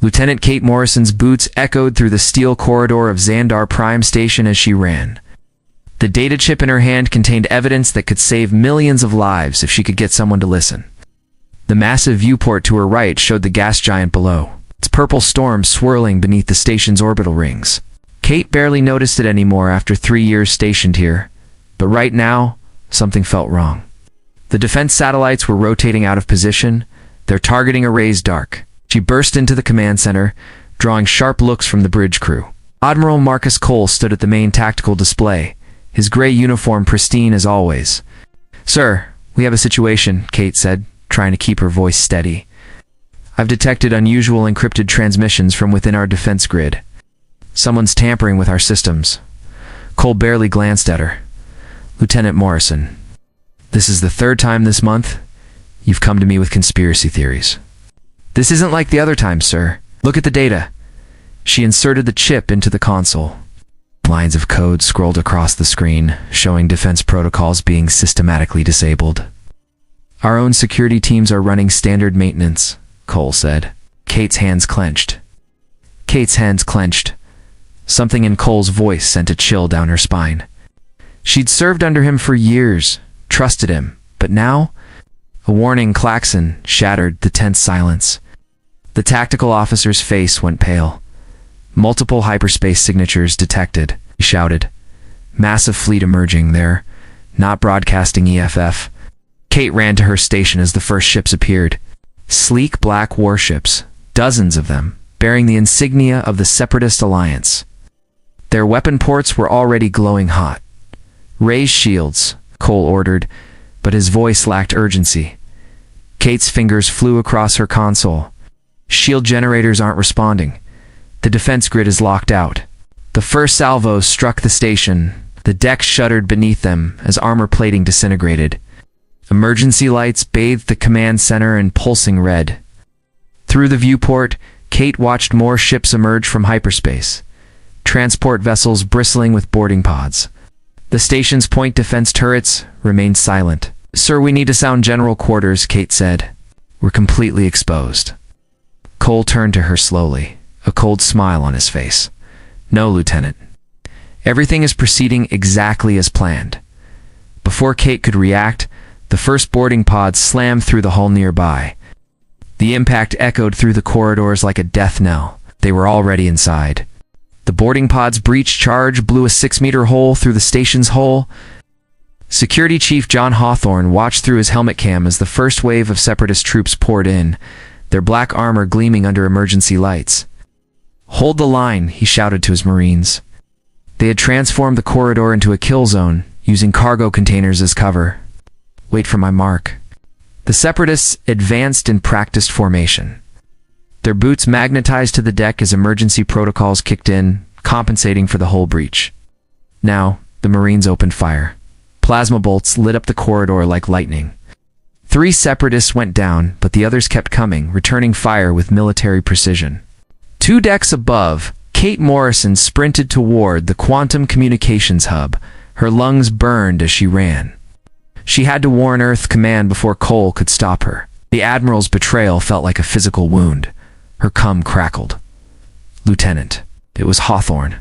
Lieutenant Kate Morrison's boots echoed through the steel corridor of Xandar Prime Station as she ran. The data chip in her hand contained evidence that could save millions of lives if she could get someone to listen. The massive viewport to her right showed the gas giant below, its purple storm swirling beneath the station's orbital rings. Kate barely noticed it anymore after 3 years stationed here, but right now, something felt wrong. The defense satellites were rotating out of position, their targeting arrays dark. She burst into the command center, drawing sharp looks from the bridge crew. Admiral Marcus Cole stood at the main tactical display, his gray uniform pristine as always. "Sir, we have a situation," Kate said, trying to keep her voice steady. "I've detected unusual encrypted transmissions from within our defense grid. Someone's tampering with our systems." Cole barely glanced at her. "Lieutenant Morrison, this is the 3rd time this month you've come to me with conspiracy theories." "This isn't like the other times, sir. Look at the data." She inserted the chip into the console. Lines of code scrolled across the screen, showing defense protocols being systematically disabled. "Our own security teams are running standard maintenance," Cole said. Kate's hands clenched. Something in Cole's voice sent a chill down her spine. She'd served under him for years, trusted him, but now? A warning klaxon shattered the tense silence. The tactical officer's face went pale. "Multiple hyperspace signatures detected," he shouted. "Massive fleet emerging there, not broadcasting EFF." Kate ran to her station as the first ships appeared. Sleek black warships, dozens of them, bearing the insignia of the Separatist Alliance. Their weapon ports were already glowing hot. "Raise shields," Cole ordered, but his voice lacked urgency. Kate's fingers flew across her console. "Shield generators aren't responding. The defense grid is locked out." The first salvos struck the station. The deck shuddered beneath them as armor plating disintegrated. Emergency lights bathed the command center in pulsing red. Through the viewport, Kate watched more ships emerge from hyperspace. Transport vessels bristling with boarding pods. The station's point defense turrets remained silent. "Sir, we need to sound general quarters," Kate said. "We're completely exposed." Cole turned to her slowly, a cold smile on his face. "No, Lieutenant. Everything is proceeding exactly as planned." Before Kate could react, the first boarding pod slammed through the hull nearby. The impact echoed through the corridors like a death knell. They were already inside. The boarding pod's breach charge blew a 6-meter hole through the station's hull. Security Chief John Hawthorne watched through his helmet cam as the first wave of Separatist troops poured in, their black armor gleaming under emergency lights. "Hold the line," he shouted to his Marines. They had transformed the corridor into a kill zone, using cargo containers as cover. "Wait for my mark." The Separatists advanced in practiced formation. Their boots magnetized to the deck as emergency protocols kicked in, compensating for the hull breach. Now, the Marines opened fire. Plasma bolts lit up the corridor like lightning. 3 Separatists went down, but the others kept coming, returning fire with military precision. 2 decks above, Kate Morrison sprinted toward the quantum communications hub. Her lungs burned as she ran. She had to warn Earth Command before Cole could stop her. The Admiral's betrayal felt like a physical wound. Her cum crackled. "Lieutenant," it was Hawthorne.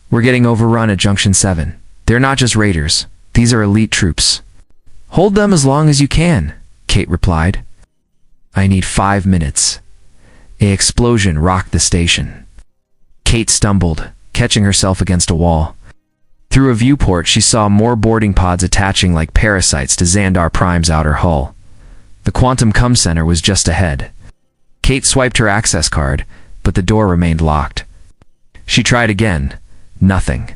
"We're getting overrun at Junction 7. They're not just raiders. These are elite troops." "Hold them as long as you can," Kate replied. "I need 5 minutes." An explosion rocked the station. Kate stumbled, catching herself against a wall. Through a viewport, she saw more boarding pods attaching like parasites to Xandar Prime's outer hull. The Quantum Cum Center was just ahead. Kate swiped her access card, but the door remained locked. She tried again. Nothing.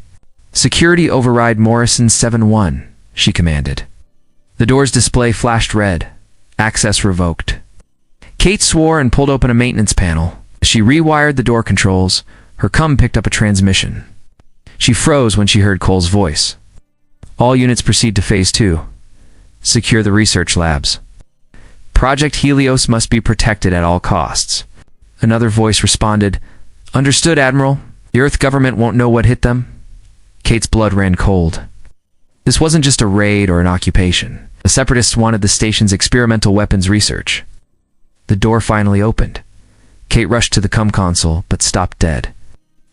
"Security override Morrison 7-1, she commanded. The door's display flashed red. Access revoked. Kate swore and pulled open a maintenance panel. As she rewired the door controls, her cum picked up a transmission. She froze when she heard Cole's voice. "All units proceed to Phase 2. Secure the research labs. Project Helios must be protected at all costs." Another voice responded, "Understood, Admiral. The Earth government won't know what hit them." Kate's blood ran cold. This wasn't just a raid or an occupation. The Separatists wanted the station's experimental weapons research. The door finally opened. Kate rushed to the comm console, but stopped dead.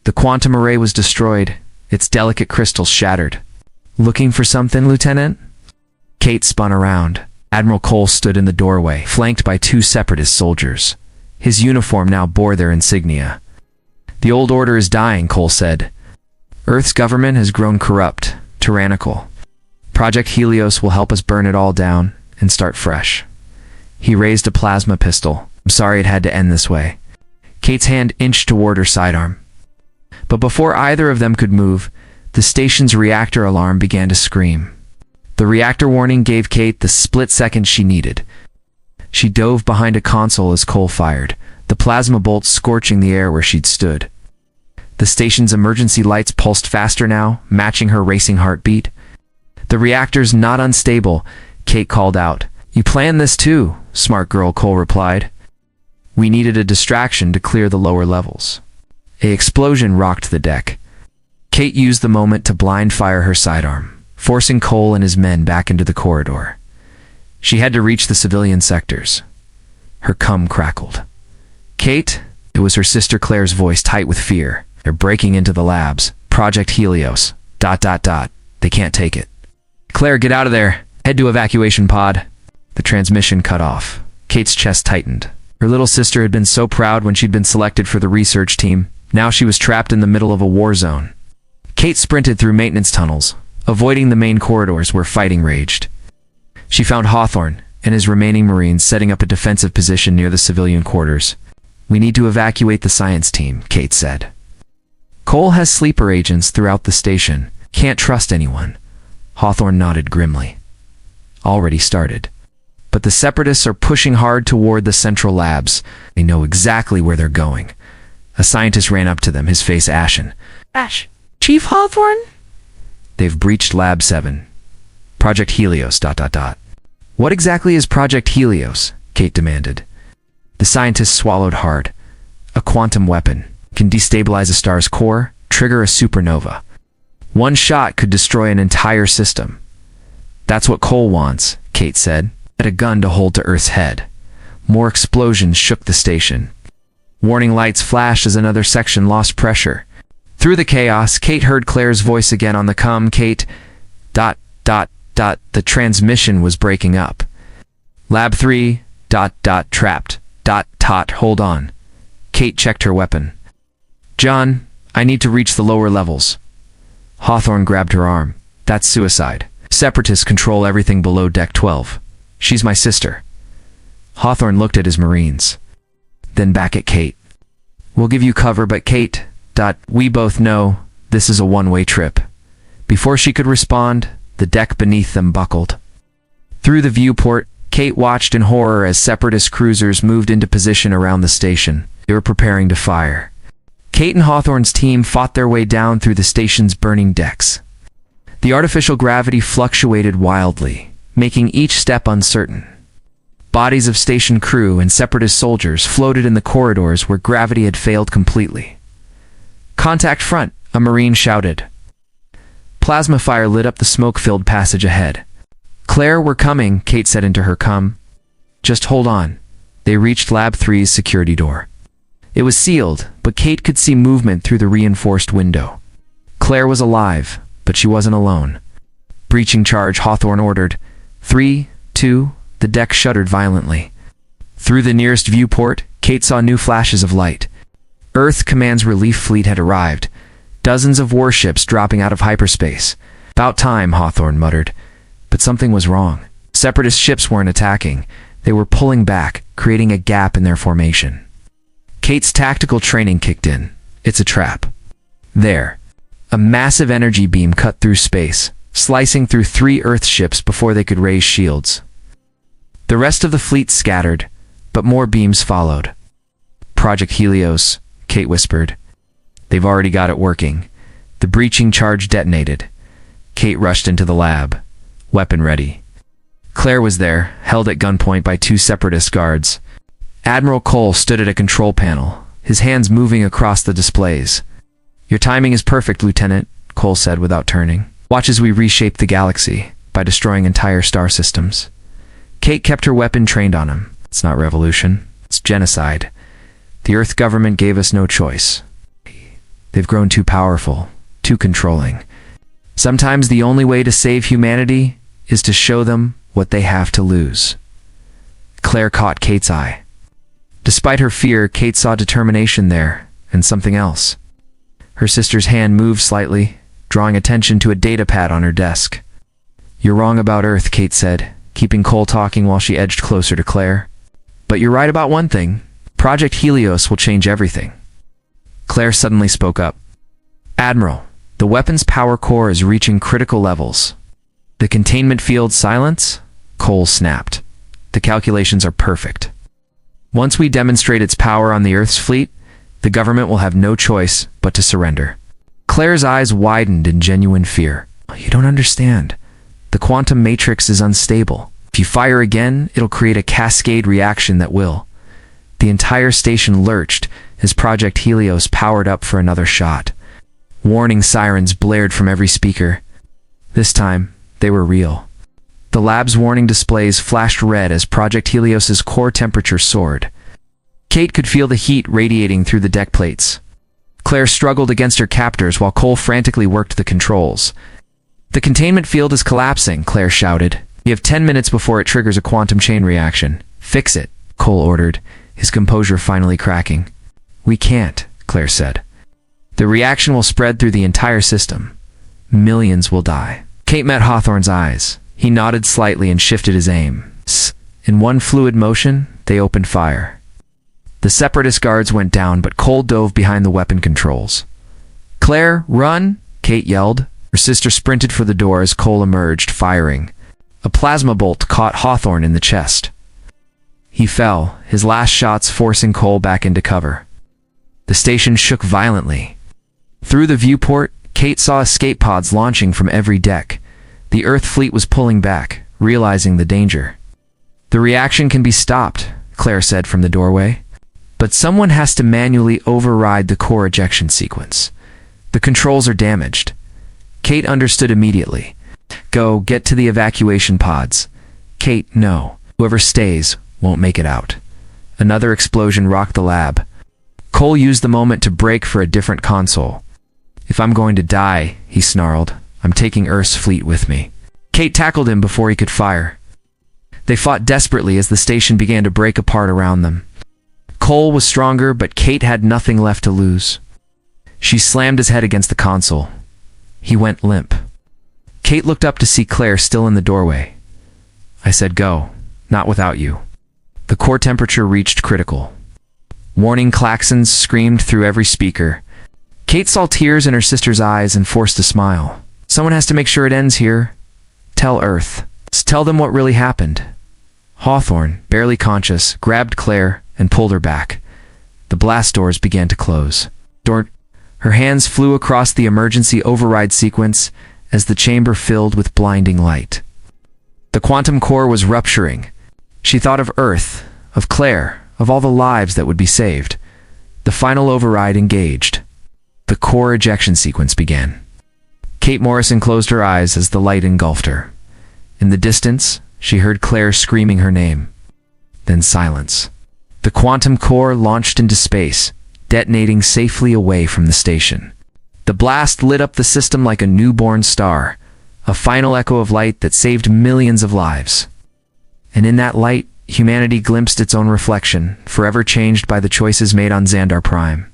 The quantum array was destroyed, its delicate crystals shattered. "Looking for something, Lieutenant?" Kate spun around. Admiral Cole stood in the doorway, flanked by 2 separatist soldiers. His uniform now bore their insignia. "The old order is dying," Cole said. "Earth's government has grown corrupt, tyrannical. Project Helios will help us burn it all down and start fresh." He raised a plasma pistol. "I'm sorry it had to end this way." Kate's hand inched toward her sidearm. But before either of them could move, the station's reactor alarm began to scream. The reactor warning gave Kate the split second she needed. She dove behind a console as Cole fired, the plasma bolts scorching the air where she'd stood. The station's emergency lights pulsed faster now, matching her racing heartbeat. "The reactor's not unstable," Kate called out. "You planned this too," smart girl, Cole replied. "We needed a distraction to clear the lower levels." An explosion rocked the deck. Kate used the moment to blind fire her sidearm, forcing Cole and his men back into the corridor. She had to reach the civilian sectors. Her cum crackled. "Kate?" It was her sister Claire's voice, tight with fear. "They're breaking into the labs. Project Helios. ... They can't take it." "Claire, get out of there. Head to evacuation pod." The transmission cut off. Kate's chest tightened. Her little sister had been so proud when she'd been selected for the research team. Now she was trapped in the middle of a war zone. Kate sprinted through maintenance tunnels, avoiding the main corridors where fighting raged. She found Hawthorne and his remaining Marines setting up a defensive position near the civilian quarters. "We need to evacuate the science team," Kate said. "Cole has sleeper agents throughout the station. Can't trust anyone." Hawthorne nodded grimly. "Already started. But the Separatists are pushing hard toward the central labs. They know exactly where they're going." A scientist ran up to them, his face ashen. "Ash, Chief Hawthorne?" "They've breached Lab 7. Project Helios... "What exactly is Project Helios?" Kate demanded. The scientist swallowed hard. "A quantum weapon. Can destabilize a star's core, trigger a supernova. One shot could destroy an entire system." "That's what Cole wants," Kate said. "Had a gun to hold to Earth's head." More explosions shook the station. Warning lights flashed as another section lost pressure. Through the chaos, Kate heard Claire's voice again on the comm. "Kate... The transmission was breaking up. Lab 3... Trapped... Hold on." Kate checked her weapon. "John, I need to reach the lower levels." Hawthorne grabbed her arm. "That's suicide. Separatists control everything below Deck 12. She's my sister." Hawthorne looked at his Marines, then back at Kate. "We'll give you cover, but Kate... We both know this is a one-way trip." Before she could respond, the deck beneath them buckled. Through the viewport, Kate watched in horror as Separatist cruisers moved into position around the station. They were preparing to fire. Kate and Hawthorne's team fought their way down through the station's burning decks. The artificial gravity fluctuated wildly, making each step uncertain. Bodies of station crew and Separatist soldiers floated in the corridors where gravity had failed completely. "Contact front," a Marine shouted. Plasma fire lit up the smoke-filled passage ahead. "Claire, we're coming," Kate said into her comm. "Just hold on." They reached Lab 3's security door. It was sealed, but Kate could see movement through the reinforced window. Claire was alive, but she wasn't alone. "Breaching charge," Hawthorne ordered. 3, 2... The deck shuddered violently. Through the nearest viewport, Kate saw new flashes of light. Earth Command's relief fleet had arrived, dozens of warships dropping out of hyperspace. "About time," Hawthorne muttered. But something was wrong. Separatist ships weren't attacking. They were pulling back, creating a gap in their formation. Kate's tactical training kicked in. "It's a trap." There. A massive energy beam cut through space, slicing through 3 Earth ships before they could raise shields. The rest of the fleet scattered, but more beams followed. "Project Helios," Kate whispered. "They've already got it working." The breaching charge detonated. Kate rushed into the lab, weapon ready. Claire was there, held at gunpoint by 2 Separatist guards. Admiral Cole stood at a control panel, his hands moving across the displays. "Your timing is perfect, Lieutenant," Cole said without turning. "Watch as we reshape the galaxy by destroying entire star systems." Kate kept her weapon trained on him. "It's not revolution. It's genocide." The Earth government gave us no choice. They've grown too powerful, too controlling. Sometimes the only way to save humanity is to show them what they have to lose. Claire caught Kate's eye. Despite her fear, Kate saw determination there, and something else. Her sister's hand moved slightly, drawing attention to a data pad on her desk. "You're wrong about Earth," Kate said, keeping Cole talking while she edged closer to Claire. "But you're right about one thing. Project Helios will change everything." Claire suddenly spoke up. "Admiral, the weapon's power core is reaching critical levels." "The containment field silence?" Cole snapped. "The calculations are perfect. Once we demonstrate its power on the Earth's fleet, the government will have no choice but to surrender." Claire's eyes widened in genuine fear. "You don't understand. The quantum matrix is unstable. If you fire again, it'll create a cascade reaction that will." The entire station lurched as Project Helios powered up for another shot. Warning sirens blared from every speaker. This time, they were real. The lab's warning displays flashed red as Project Helios's core temperature soared. Kate could feel the heat radiating through the deck plates. Claire struggled against her captors while Cole frantically worked the controls. "The containment field is collapsing," Claire shouted. "You have 10 minutes before it triggers a quantum chain reaction. Fix it," Cole ordered, his composure finally cracking. "We can't," Claire said. "The reaction will spread through the entire system. Millions will die." Kate met Hawthorne's eyes. He nodded slightly and shifted his aim. In one fluid motion, they opened fire. The Separatist guards went down, but Cole dove behind the weapon controls. "Claire, run!" Kate yelled. Her sister sprinted for the door as Cole emerged, firing. A plasma bolt caught Hawthorne in the chest. He fell, his last shots forcing Cole back into cover. The station shook violently. Through the viewport, Kate saw escape pods launching from every deck. The Earth fleet was pulling back, realizing the danger. "The reaction can be stopped," Claire said from the doorway. "But someone has to manually override the core ejection sequence. The controls are damaged." Kate understood immediately. "Go, get to the evacuation pods." "Kate, no. Whoever stays won't make it out." Another explosion rocked the lab. Cole used the moment to break for a different console. "If I'm going to die," he snarled, "I'm taking Earth's fleet with me." Kate tackled him before he could fire. They fought desperately as the station began to break apart around them. Cole was stronger, but Kate had nothing left to lose. She slammed his head against the console. He went limp. Kate looked up to see Claire still in the doorway. "I said go, not without you." The core temperature reached critical. Warning klaxons screamed through every speaker. Kate saw tears in her sister's eyes and forced a smile. "Someone has to make sure it ends here. Tell Earth. Tell them what really happened." Hawthorne, barely conscious, grabbed Claire and pulled her back. The blast doors began to close. Her hands flew across the emergency override sequence as the chamber filled with blinding light. The quantum core was rupturing. She thought of Earth, of Claire, of all the lives that would be saved. The final override engaged. The core ejection sequence began. Kate Morrison closed her eyes as the light engulfed her. In the distance, she heard Claire screaming her name. Then silence. The quantum core launched into space, detonating safely away from the station. The blast lit up the system like a newborn star, a final echo of light that saved millions of lives. And in that light, humanity glimpsed its own reflection, forever changed by the choices made on Xandar Prime.